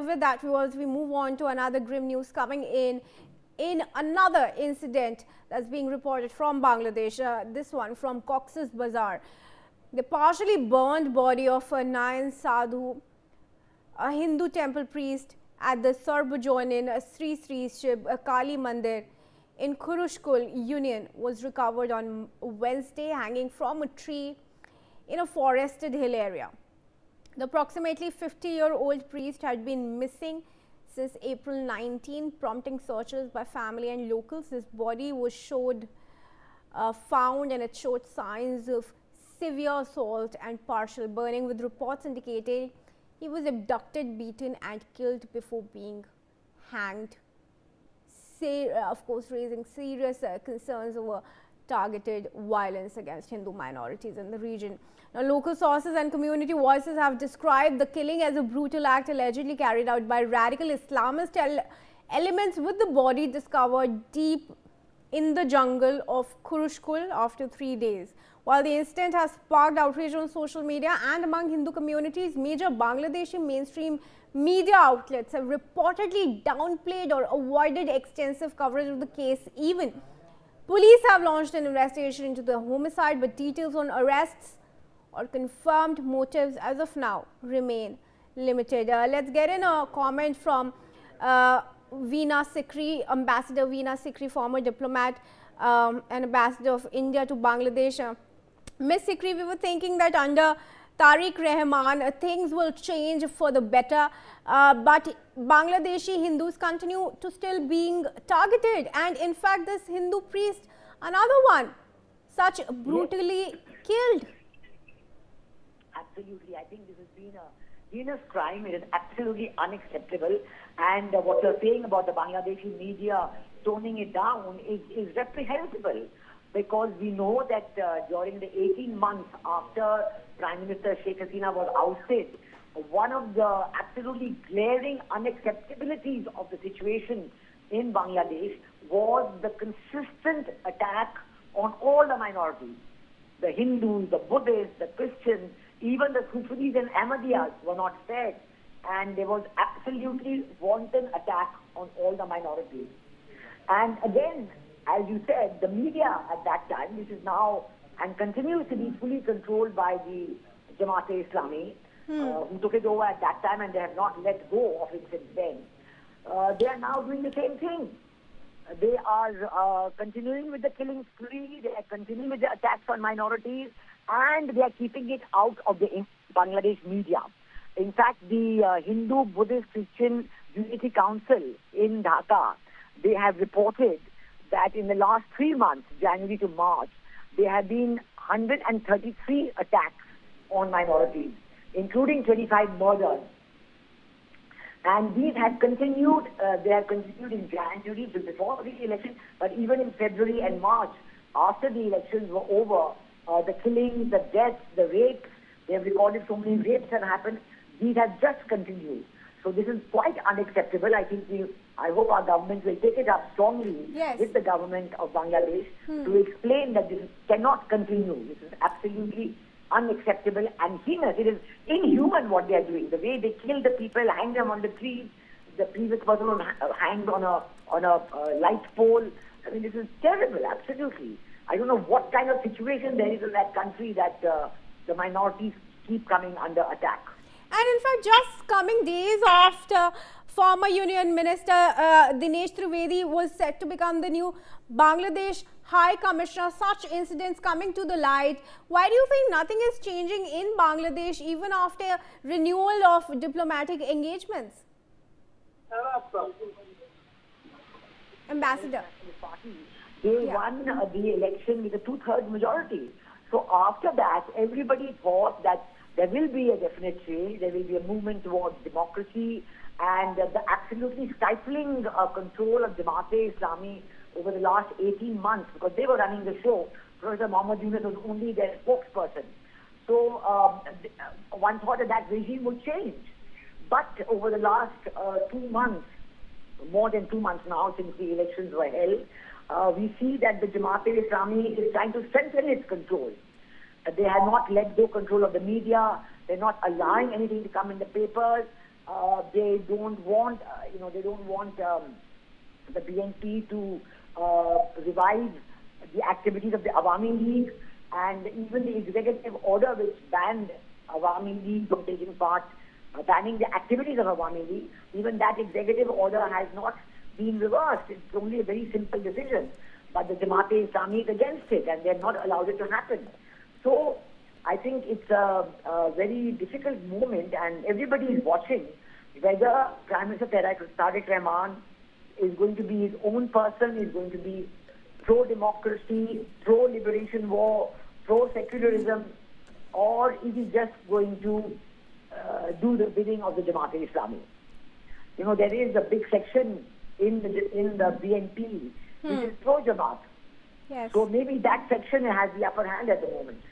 with that, viewers, we move on to another grim news coming in another incident that's being reported from Bangladesh. This one from Cox's Bazar. The partially burned body of Nayan Sadhu, a Hindu temple priest at the Sarbojonin Sri Shib Kali Mandir in Khurushkul Union, was recovered on Wednesday hanging from a tree in a forested hill area. The approximately 50-year-old priest had been missing since April 19, prompting searches by family and locals. His body was found and it showed signs of severe assault and partial burning, with reports indicating he was abducted, beaten and killed before being hanged. Of course, raising serious concerns over targeted violence against Hindu minorities in the region. Now, local sources and community voices have described the killing as a brutal act allegedly carried out by radical Islamist elements, with the body discovered deep in the jungle of Khurushkul after 3 days. While the incident has sparked outrage on social media and among Hindu communities, major Bangladeshi mainstream media outlets have reportedly downplayed or avoided extensive coverage of the case. Even police have launched an investigation into the homicide, but details on arrests or confirmed motives as of now remain limited. Let's get in a comment from Veena Sikri, Ambassador Veena Sikri, former diplomat and ambassador of India to Bangladesh. Ms. Sikri, we were thinking that under Tariq Rahman, things will change for the better, but Bangladeshi Hindus continue to still being targeted, and in fact this Hindu priest, another one, such brutally killed. Absolutely, I think this has been a heinous crime. It is absolutely unacceptable, and what you're saying about the Bangladeshi media toning it down is reprehensible, because we know that during the 18 months after Prime Minister Sheikh Hasina was ousted, one of the absolutely glaring unacceptabilities of the situation in Bangladesh was the consistent attack on all the minorities. The Hindus, the Buddhists, the Christians, even the Sufis and Ahmadiyyas were not spared, and there was absolutely wanton attack on all the minorities. And again, as you said, the media at that time, which is now and continues to be fully controlled by the Jamaat-e-Islami, who took it over at that time, and they have not let go of it since then. They are now doing the same thing. They are continuing with the killing spree, they are continuing with the attacks on minorities, and they are keeping it out of the Bangladesh media. In fact, the Hindu, Buddhist, Christian Unity Council in Dhaka, they have reported that in the last 3 months, January to March, there have been 133 attacks on minorities, including 25 murders. And these have continued, they have continued in January, before the election, but even in February and March, after the elections were over, the killings, the deaths, the rapes, they have recorded so many rapes have happened. These have just continued. So this is quite unacceptable. I hope our government will take it up strongly with the government of Bangladesh to explain that this cannot continue. This is absolutely unacceptable and heinous. It is inhuman what they are doing. The way they kill the people, hang them on the trees. The previous person was hanged on a light pole. I mean, this is terrible, absolutely. I don't know what kind of situation there is in that country that the minorities keep coming under attack. And in fact, just coming days after former Union Minister Dinesh Trivedi was set to become the new Bangladesh High Commissioner, such incidents coming to the light. Why do you think nothing is changing in Bangladesh even after renewal of diplomatic engagements? Ambassador. They won the election with a 2/3 majority. So after that, everybody thought that there will be a definite change, there will be a movement towards democracy, and the absolutely stifling control of Jamaat-e-Islami over the last 18 months, because they were running the show. Professor Muhammad Yunus was only their spokesperson. So one thought that regime would change. But over the last 2 months, more than 2 months now since the elections were held, we see that the Jamaat-e-Islami is trying to strengthen its control. They have not let go control of the media. They're not allowing anything to come in the papers. they don't want, they don't want the BNP to revive the activities of the Awami League, and even the executive order which banned Awami League from taking part, banning the activities of Awami League, even that executive order has not been reversed. It's only a very simple decision. But the Jamaat-e-Islami is against it, and they're not allowed it to happen. So I think it's a very difficult moment, and everybody is watching whether Prime Minister Tariq Rahman is going to be his own person, is going to be pro-democracy, pro-liberation war, pro-secularism, or is he just going to do the bidding of the Jamaat-e-Islami? There is a big section in the BNP which is pro-Jamaat. Yes. So maybe that section has the upper hand at the moment.